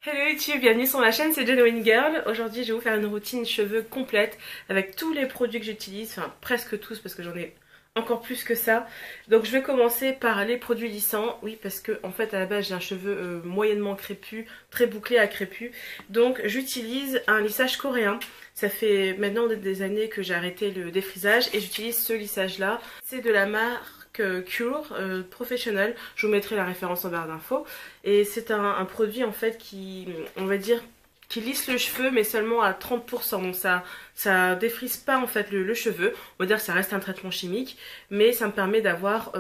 Hello YouTube, bienvenue sur ma chaîne, c'est Genuine Girl. Aujourd'hui je vais vous faire une routine cheveux complète avec tous les produits que j'utilise, enfin presque tous parce que j'en ai encore plus que ça. Donc je vais commencer par les produits lissants, oui parce que en fait à la base j'ai un cheveu moyennement crépus, très bouclé à crépus. Donc j'utilise un lissage coréen. Ça fait maintenant des années que j'ai arrêté le défrisage et j'utilise ce lissage là. C'est de la marque Cure Professional, je vous mettrai la référence en barre d'infos et c'est un produit en fait qui, on va dire, qui lisse le cheveu mais seulement à 30%, donc ça défrise pas en fait le cheveu, on va dire que ça reste un traitement chimique mais ça me permet d'avoir,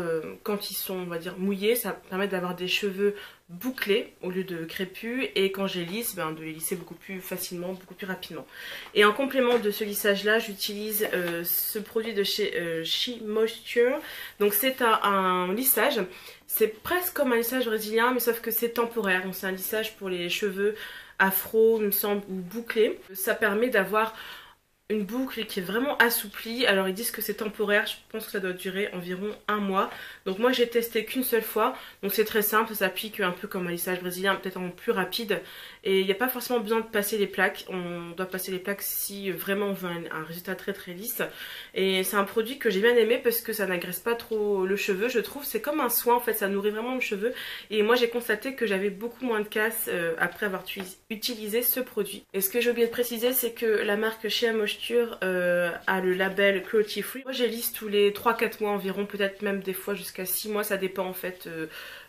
quand ils sont on va dire mouillés, ça me permet d'avoir des cheveux bouclés au lieu de crépus et quand je les lisse, de les lisser beaucoup plus facilement, beaucoup plus rapidement. Et en complément de ce lissage là j'utilise ce produit de chez She Moisture, donc c'est un lissage, c'est presque comme un lissage brésilien mais sauf que c'est temporaire, donc c'est un lissage pour les cheveux afro, il me semble, ou bouclé. Ça permet d'avoir une boucle qui est vraiment assouplie. Alors ils disent que c'est temporaire, je pense que ça doit durer environ un mois. Donc moi j'ai testé qu'une seule fois, donc c'est très simple, ça s'applique un peu comme un lissage brésilien, peut-être en plus rapide. Et il n'y a pas forcément besoin de passer les plaques, on doit passer les plaques si vraiment on veut un résultat très très lisse. Et c'est un produit que j'ai bien aimé parce que ça n'agresse pas trop le cheveu, je trouve. C'est comme un soin en fait, ça nourrit vraiment le cheveu. Et moi j'ai constaté que j'avais beaucoup moins de casse après avoir utilisé ce produit. Et ce que j'ai oublié de préciser, c'est que la marque She Moisture a le label cruelty free. Moi j'ai lisse tous les 3-4 mois environ, peut-être même des fois jusqu'à 6 mois, ça dépend en fait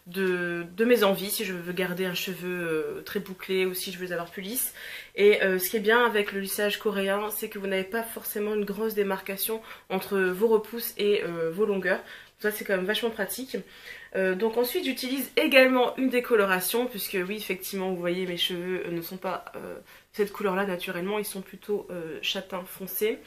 de mes envies, si je veux garder un cheveu très bouclé ou si je veux les avoir plus lisses. Et ce qui est bien avec le lissage coréen, c'est que vous n'avez pas forcément une grosse démarcation entre vos repousses et vos longueurs. Ça c'est quand même vachement pratique. Donc ensuite j'utilise également une décoloration, puisque oui effectivement vous voyez mes cheveux ne sont pas cette couleur là naturellement, ils sont plutôt châtain foncé.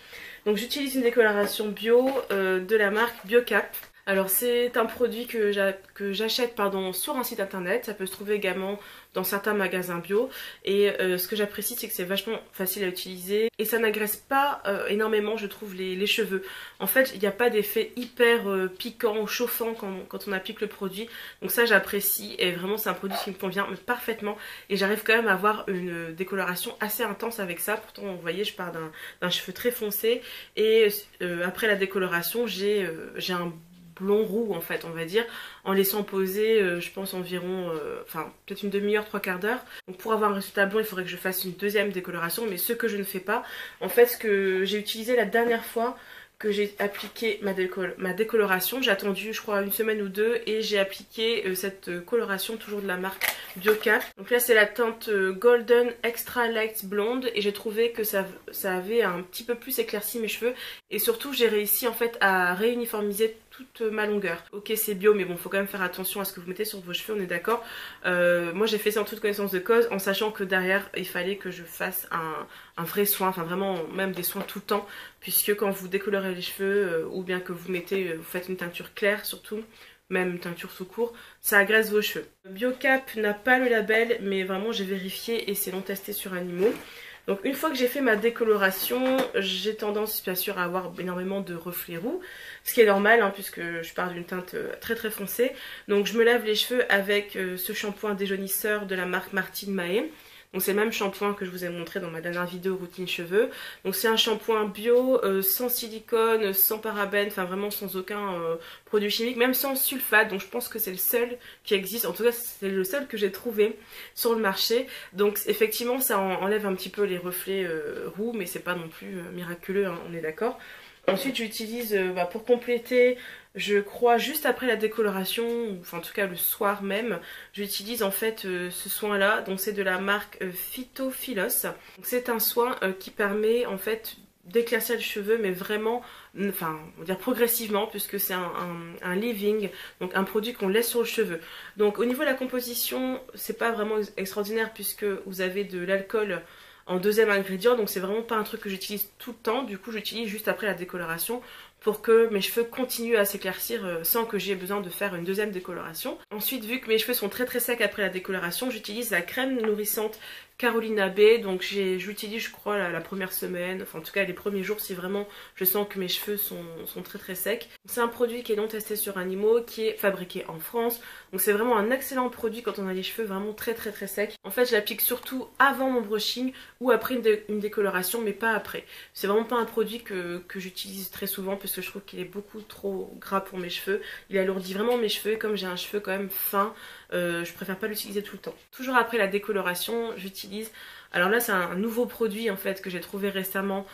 Donc j'utilise une décoloration bio de la marque Biocap. Alors c'est un produit que j'achète sur un site internet, ça peut se trouver également dans certains magasins bio et ce que j'apprécie c'est que c'est vachement facile à utiliser et ça n'agresse pas énormément je trouve les cheveux. En fait il n'y a pas d'effet hyper piquant ou chauffant quand on applique le produit, donc ça j'apprécie et vraiment c'est un produit qui me convient parfaitement et j'arrive quand même à avoir une décoloration assez intense avec ça. Pourtant vous voyez je pars d'un cheveu très foncé et après la décoloration j'ai un blond roux en fait on va dire, en laissant poser je pense environ peut-être une demi-heure, 3/4 d'heure. Donc pour avoir un résultat blond il faudrait que je fasse une deuxième décoloration, mais ce que je ne fais pas. En fait ce que j'ai utilisé la dernière fois que j'ai appliqué ma décoloration, j'ai attendu je crois une semaine ou deux et j'ai appliqué cette coloration toujours de la marque Biocap. Donc là c'est la teinte Golden Extra Light Blonde et j'ai trouvé que ça avait un petit peu plus éclairci mes cheveux et surtout j'ai réussi en fait à réuniformiser toute ma longueur. Ok c'est bio mais bon faut quand même faire attention à ce que vous mettez sur vos cheveux, on est d'accord. Moi j'ai fait ça en toute connaissance de cause en sachant que derrière il fallait que je fasse un vrai soin, enfin vraiment même des soins tout le temps, puisque quand vous décolorez les cheveux ou bien que vous faites une teinture claire surtout, même une teinture tout court, ça agresse vos cheveux. Biocap n'a pas le label mais vraiment j'ai vérifié et c'est non testé sur animaux. Donc une fois que j'ai fait ma décoloration, j'ai tendance bien sûr à avoir énormément de reflets roux, ce qui est normal puisque je pars d'une teinte très très foncée. Donc je me lave les cheveux avec ce shampoing déjaunisseur de la marque Martine Maé. Donc c'est le même shampoing que je vous ai montré dans ma dernière vidéo routine cheveux. Donc c'est un shampoing bio, sans silicone, sans parabènes, enfin vraiment sans aucun produit chimique, même sans sulfate. Donc je pense que c'est le seul qui existe, en tout cas c'est le seul que j'ai trouvé sur le marché. Donc effectivement ça enlève un petit peu les reflets roux, mais c'est pas non plus miraculeux, on est d'accord. Ensuite j'utilise pour compléter, je crois juste après la décoloration, enfin en tout cas le soir même, j'utilise en fait ce soin là, donc c'est de la marque Phytophilos. C'est un soin qui permet en fait d'éclaircir le cheveu mais vraiment, enfin on va dire progressivement, puisque c'est un leave-in, donc un produit qu'on laisse sur le cheveu. Donc au niveau de la composition c'est pas vraiment extraordinaire puisque vous avez de l'alcool en deuxième ingrédient, donc c'est vraiment pas un truc que j'utilise tout le temps, du coup j'utilise juste après la décoloration pour que mes cheveux continuent à s'éclaircir sans que j'ai besoin de faire une deuxième décoloration. Ensuite vu que mes cheveux sont très très secs après la décoloration, j'utilise la crème nourrissante Carolina Bay, donc j'utilise je crois la première semaine, enfin en tout cas les premiers jours si vraiment je sens que mes cheveux sont très très secs. C'est un produit qui est non testé sur animaux, qui est fabriqué en France, donc c'est vraiment un excellent produit quand on a les cheveux vraiment très très très secs. En fait je l'applique surtout avant mon brushing ou après une décoloration, mais pas après. C'est vraiment pas un produit que j'utilise très souvent parce que je trouve qu'il est beaucoup trop gras pour mes cheveux. Il alourdit vraiment mes cheveux et comme j'ai un cheveu quand même fin, je préfère pas l'utiliser tout le temps. Toujours après la décoloration, j'utilise... Alors là c'est un nouveau produit en fait que j'ai trouvé récemment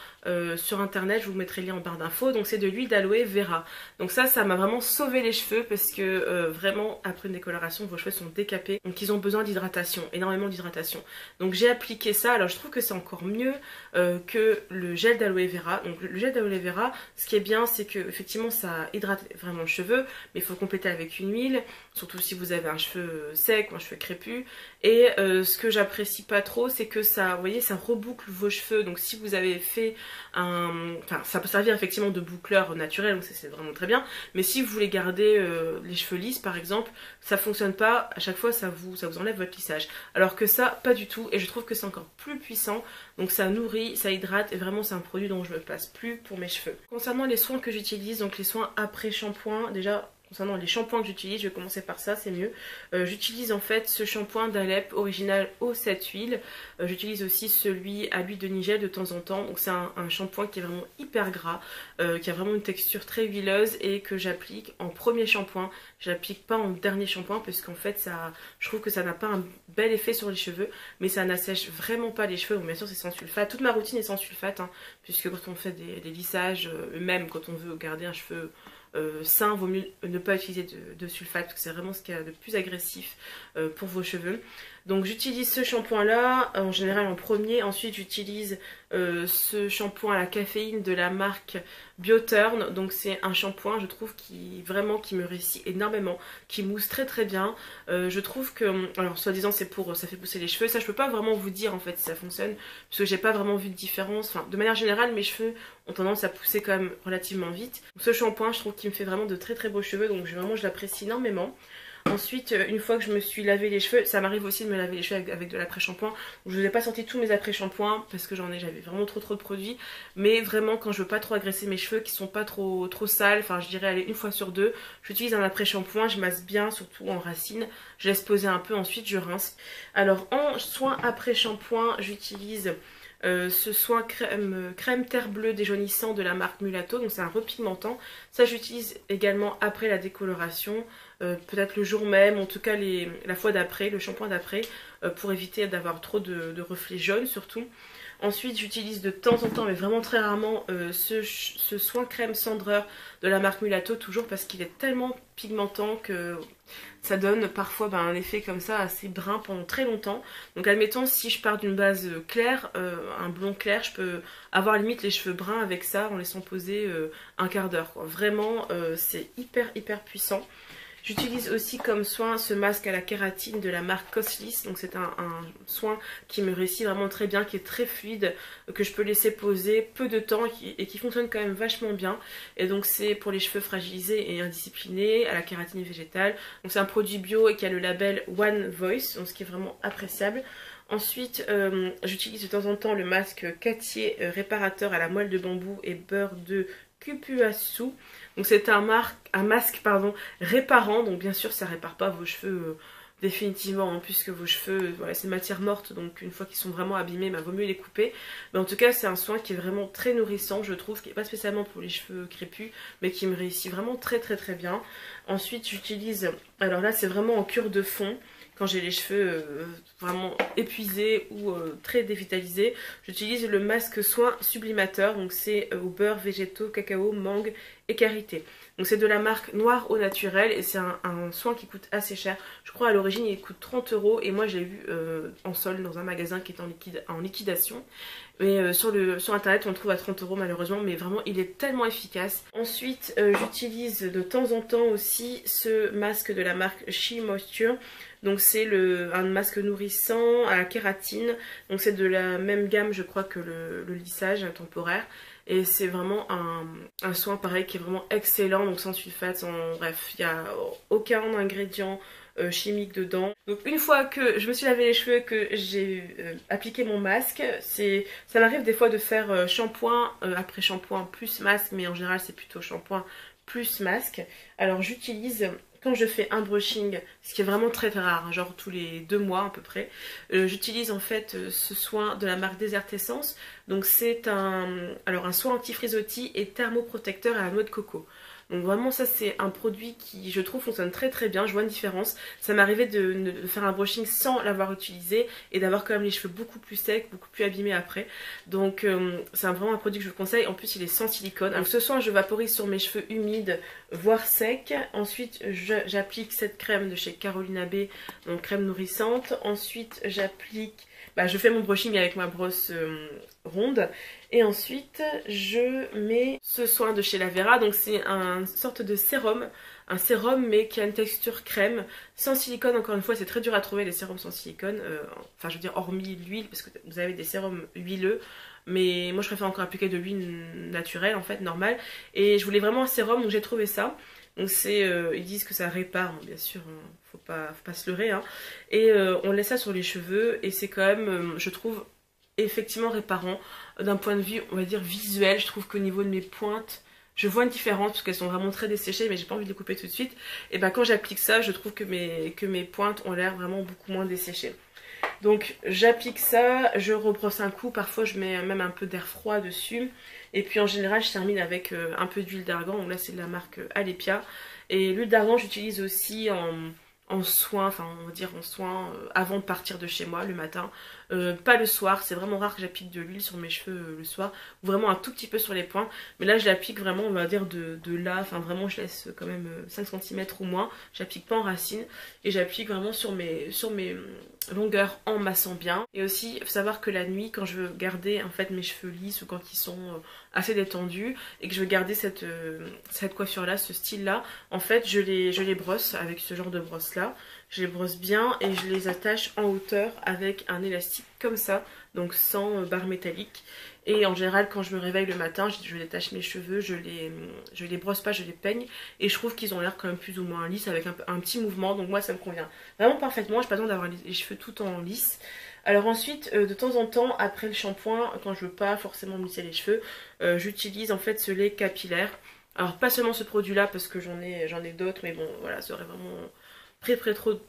sur internet, je vous mettrai le lien en barre d'infos, donc c'est de l'huile d'aloe vera. Donc ça m'a vraiment sauvé les cheveux parce que vraiment après une décoloration vos cheveux sont décapés, donc ils ont besoin d'hydratation, énormément d'hydratation. Donc j'ai appliqué ça, alors je trouve que c'est encore mieux que le gel d'aloe vera. Donc le gel d'aloe vera, ce qui est bien c'est que effectivement ça hydrate vraiment le cheveu, mais il faut compléter avec une huile, surtout si vous avez un cheveu sec ou un cheveu crépus. Et ce que j'apprécie pas trop c'est que ça, vous voyez, ça reboucle vos cheveux. Donc si vous avez fait enfin ça peut servir effectivement de boucleur naturel, donc c'est vraiment très bien. Mais si vous voulez garder les cheveux lisses par exemple, ça fonctionne pas. À chaque fois ça vous enlève votre lissage. Alors que ça, pas du tout. Et je trouve que c'est encore plus puissant. Donc ça nourrit, ça hydrate et vraiment c'est un produit dont je me passe plus pour mes cheveux. Concernant les soins que j'utilise, donc les soins après shampoing, déjà... Concernant les shampoings que j'utilise, je vais commencer par ça, c'est mieux. J'utilise en fait ce shampoing d'Alep original eau 7 huile. J'utilise aussi celui à l'huile de Nigel de temps en temps. Donc c'est un shampoing qui est vraiment hyper gras, qui a vraiment une texture très huileuse et que j'applique en premier shampoing. Je l'applique pas en dernier shampoing parce qu'en fait je trouve que ça n'a pas un bel effet sur les cheveux, mais ça n'assèche vraiment pas les cheveux. Bon, bien sûr c'est sans sulfate. Toute ma routine est sans sulfate, hein, puisque quand on fait des lissages, même quand on veut garder un cheveu sain, vaut mieux ne pas utiliser de sulfate parce que c'est vraiment ce qu'il y a de plus agressif pour vos cheveux. Donc j'utilise ce shampoing là en général en premier. Ensuite j'utilise ce shampoing à la caféine de la marque Bioturn. Donc c'est un shampoing je trouve qui me réussit énormément, qui mousse très très bien. Je trouve que, alors soi-disant c'est ça fait pousser les cheveux. Ça je peux pas vraiment vous dire en fait si ça fonctionne parce que j'ai pas vraiment vu de différence. Enfin de manière générale mes cheveux ont tendance à pousser quand même relativement vite. Donc, ce shampoing je trouve qu'il me fait vraiment de très très beaux cheveux, donc vraiment je l'apprécie énormément. Ensuite, une fois que je me suis lavé les cheveux, ça m'arrive aussi de me laver les cheveux avec de l'après-shampoing. Je ne vous ai pas sorti tous mes après-shampoings parce que j'avais vraiment trop de produits. Mais vraiment, quand je veux pas trop agresser mes cheveux, qui sont pas trop sales, enfin je dirais aller une fois sur deux, j'utilise un après-shampoing, je masse bien, surtout en racines. Je laisse poser un peu, ensuite je rince. Alors en soin après-shampoing, j'utilise... ce soin crème terre bleue déjaunissant de la marque Mulatto, donc c'est un repigmentant. Ça j'utilise également après la décoloration, peut-être le jour même, en tout cas la fois d'après, le shampoing d'après, pour éviter d'avoir trop de reflets jaunes surtout. Ensuite j'utilise de temps en temps, mais vraiment très rarement, ce soin crème cendreur de la marque Mulatto, toujours parce qu'il est tellement pigmentant que ça donne parfois un effet comme ça assez brun pendant très longtemps. Donc admettons si je pars d'une base claire, un blond clair, je peux avoir limite les cheveux bruns avec ça en laissant poser un quart d'heure. Vraiment c'est hyper puissant. J'utilise aussi comme soin ce masque à la kératine de la marque Coslis. Donc c'est un soin qui me réussit vraiment très bien, qui est très fluide, que je peux laisser poser peu de temps et qui fonctionne quand même vachement bien. Et donc c'est pour les cheveux fragilisés et indisciplinés, à la kératine végétale. Donc c'est un produit bio et qui a le label One Voice, donc ce qui est vraiment appréciable. Ensuite, j'utilise de temps en temps le masque Cattier réparateur à la moelle de bambou et beurre de Cupuaçu. Donc c'est un masque réparant, donc bien sûr ça répare pas vos cheveux définitivement, hein, puisque vos cheveux, voilà, c'est une matière morte, donc une fois qu'ils sont vraiment abîmés, vaut mieux les couper. Mais en tout cas c'est un soin qui est vraiment très nourrissant, je trouve, qui n'est pas spécialement pour les cheveux crépus, mais qui me réussit vraiment très bien. Ensuite j'utilise, alors là c'est vraiment en cure de fond, quand j'ai les cheveux vraiment épuisés ou très dévitalisés, j'utilise le masque soin sublimateur. Donc c'est au beurre, végétaux, cacao, mangue et karité. Donc c'est de la marque Noir au naturel et c'est un soin qui coûte assez cher. Je crois à l'origine il coûte 30 € et moi j'ai vu en solde dans un magasin qui est en liquidation. Mais sur internet on le trouve à 30 € malheureusement, mais vraiment il est tellement efficace. Ensuite j'utilise de temps en temps aussi ce masque de la marque She Moisture. Donc c'est un masque nourrissant à la kératine. Donc c'est de la même gamme je crois que le lissage temporaire. Et c'est vraiment un soin pareil qui est vraiment excellent, donc sans sulfate, bref, il n'y a aucun ingrédient chimiques dedans. Donc une fois que je me suis lavé les cheveux, que j'ai appliqué mon masque, ça m'arrive des fois de faire shampoing après shampoing plus masque, mais en général c'est plutôt shampoing plus masque. Alors j'utilise, quand je fais un brushing, ce qui est vraiment très très rare, hein, genre tous les 2 mois à peu près, j'utilise en fait ce soin de la marque Desert Essence. Donc c'est un soin anti-frisottis et thermoprotecteur à la noix de coco. Donc vraiment ça c'est un produit qui je trouve fonctionne très très bien, je vois une différence. Ça m'arrivait de faire un brushing sans l'avoir utilisé et d'avoir quand même les cheveux beaucoup plus secs, beaucoup plus abîmés après. Donc c'est vraiment un produit que je vous conseille, en plus il est sans silicone. Donc ce soin je vaporise sur mes cheveux humides voire secs. Ensuite j'applique cette crème de chez Carolina Bay, donc crème nourrissante. Ensuite j'applique, je fais mon brushing avec ma brosse ronde. Et ensuite, je mets ce soin de chez Lavera. Donc c'est une sorte de sérum. Un sérum mais qui a une texture crème. Sans silicone, encore une fois, c'est très dur à trouver les sérums sans silicone. Enfin, je veux dire, hormis l'huile, parce que vous avez des sérums huileux. Mais moi, je préfère encore appliquer de l'huile naturelle, en fait, normale. Et je voulais vraiment un sérum, donc j'ai trouvé ça. Donc ils disent que ça répare, bon, bien sûr, faut pas se leurrer. Hein. Et on laisse ça sur les cheveux et c'est quand même, je trouve, effectivement réparant. D'un point de vue, on va dire, visuel, je trouve qu'au niveau de mes pointes, je vois une différence parce qu'elles sont vraiment très desséchées, mais j'ai pas envie de les couper tout de suite. Et quand j'applique ça, je trouve que mes pointes ont l'air vraiment beaucoup moins desséchées. Donc j'applique ça, je rebrosse un coup, parfois je mets même un peu d'air froid dessus. Et puis en général je termine avec un peu d'huile d'argan, donc là c'est de la marque Alepia. Et l'huile d'argan j'utilise aussi en soin, enfin on va dire en soin avant de partir de chez moi le matin. Pas le soir, c'est vraiment rare que j'applique de l'huile sur mes cheveux le soir, ou vraiment un tout petit peu sur les points, mais là je l'applique vraiment on va dire de là, enfin vraiment je laisse quand même 5 cm ou moins, j'applique pas en racine, et j'applique vraiment sur mes longueurs en massant bien. Et aussi il faut savoir que la nuit quand je veux garder en fait mes cheveux lisses ou quand ils sont assez détendus et que je veux garder cette coiffure là, ce style là, en fait je les brosse avec ce genre de brosse là. Je les brosse bien et je les attache en hauteur avec un élastique comme ça, donc sans barre métallique. Et en général quand je me réveille le matin, je détache mes cheveux, je les brosse pas, je les peigne. Et je trouve qu'ils ont l'air quand même plus ou moins lisses avec un petit mouvement, donc moi ça me convient vraiment parfaitement. J'ai pas besoin d'avoir les cheveux tout en lisse. Alors ensuite, de temps en temps, après le shampoing, quand je veux pas forcément me lisser les cheveux, j'utilise en fait ce lait capillaire. Alors pas seulement ce produit là parce que j'en ai d'autres, mais bon voilà, ça aurait vraiment pris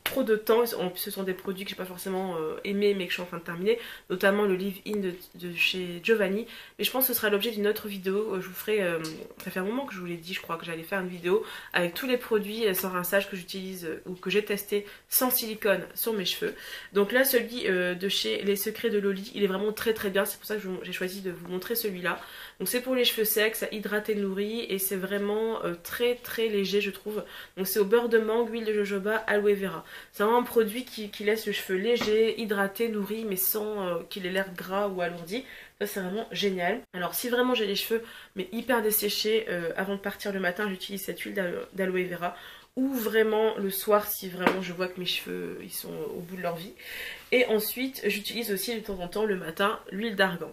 trop de temps. En plus ce sont des produits que j'ai pas forcément aimé mais que je suis en train de terminer, notamment le leave-in de chez Giovanni, mais je pense que ce sera l'objet d'une autre vidéo. Je vous ferai, ça fait un moment que je vous l'ai dit, je crois que j'allais faire une vidéo avec tous les produits sans rinçage que j'utilise ou que j'ai testé sans silicone sur mes cheveux. Donc là celui de chez Les Secrets de Loli, il est vraiment très très bien, c'est pour ça que j'ai choisi de vous montrer celui-là. Donc c'est pour les cheveux secs, ça hydrate et nourrit et c'est vraiment très très léger je trouve. Donc c'est au beurre de mangue, huile de jojoba, aloe vera. C'est vraiment un produit qui laisse le cheveu léger, hydraté, nourri mais sans qu'il ait l'air gras ou alourdi. Ça c'est vraiment génial. Alors si vraiment j'ai les cheveux mais hyper desséchés, avant de partir le matin j'utilise cette huile d'aloe vera. Ou vraiment le soir si vraiment je vois que mes cheveux ils sont au bout de leur vie. Et ensuite j'utilise aussi de temps en temps le matin l'huile d'argan.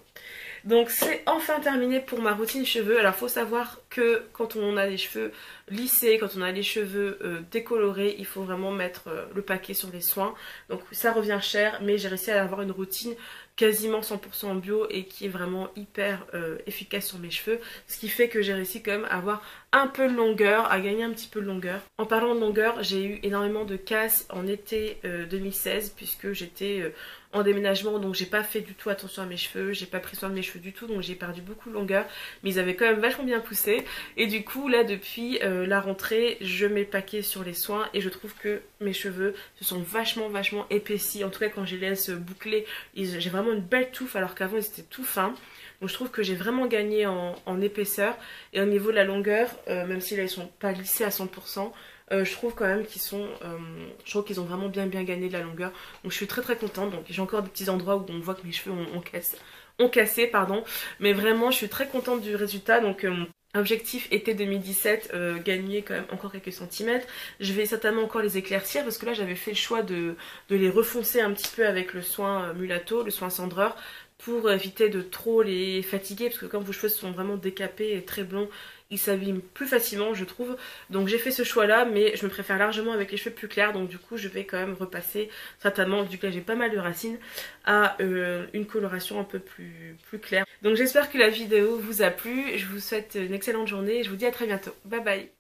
Donc c'est enfin terminé pour ma routine cheveux. Alors faut savoir que quand on a les cheveux lissés, quand on a les cheveux décolorés, il faut vraiment mettre le paquet sur les soins. Donc ça revient cher, mais j'ai réussi à avoir une routine quasiment 100% bio et qui est vraiment hyper efficace sur mes cheveux. Ce qui fait que j'ai réussi quand même à avoir un peu de longueur, à gagner un petit peu de longueur. En parlant de longueur, j'ai eu énormément de casse en été 2016 puisque j'étais en déménagement, donc j'ai pas fait du tout attention à mes cheveux, j'ai pas pris soin de mes cheveux du tout, donc j'ai perdu beaucoup de longueur, mais ils avaient quand même vachement bien poussé. Et du coup là depuis la rentrée, je mets le paquet sur les soins et je trouve que mes cheveux se sont vachement épaissis. En tout cas quand je les laisse boucler, j'ai vraiment une belle touffe alors qu'avant ils étaient tout fins. Donc je trouve que j'ai vraiment gagné en épaisseur. Et au niveau de la longueur, même si là ils sont pas lissés à 100%, je trouve quand même qu'ils sont, je trouve qu'ils ont vraiment bien gagné de la longueur. Donc je suis très contente. Donc j'ai encore des petits endroits où on voit que mes cheveux ont cassé, pardon. Mais vraiment je suis très contente du résultat. Donc objectif été 2017, gagner quand même encore quelques centimètres. Je vais certainement encore les éclaircir parce que là j'avais fait le choix de les refoncer un petit peu avec le soin mulatto, le soin cendreur, pour éviter de trop les fatiguer parce que quand vos cheveux sont vraiment décapés et très blonds, il s'abîme plus facilement je trouve. Donc j'ai fait ce choix là, mais je me préfère largement avec les cheveux plus clairs, donc du coup je vais quand même repasser certainement, vu que là j'ai pas mal de racines, à une coloration un peu plus claire. Donc j'espère que la vidéo vous a plu, je vous souhaite une excellente journée et je vous dis à très bientôt. Bye bye.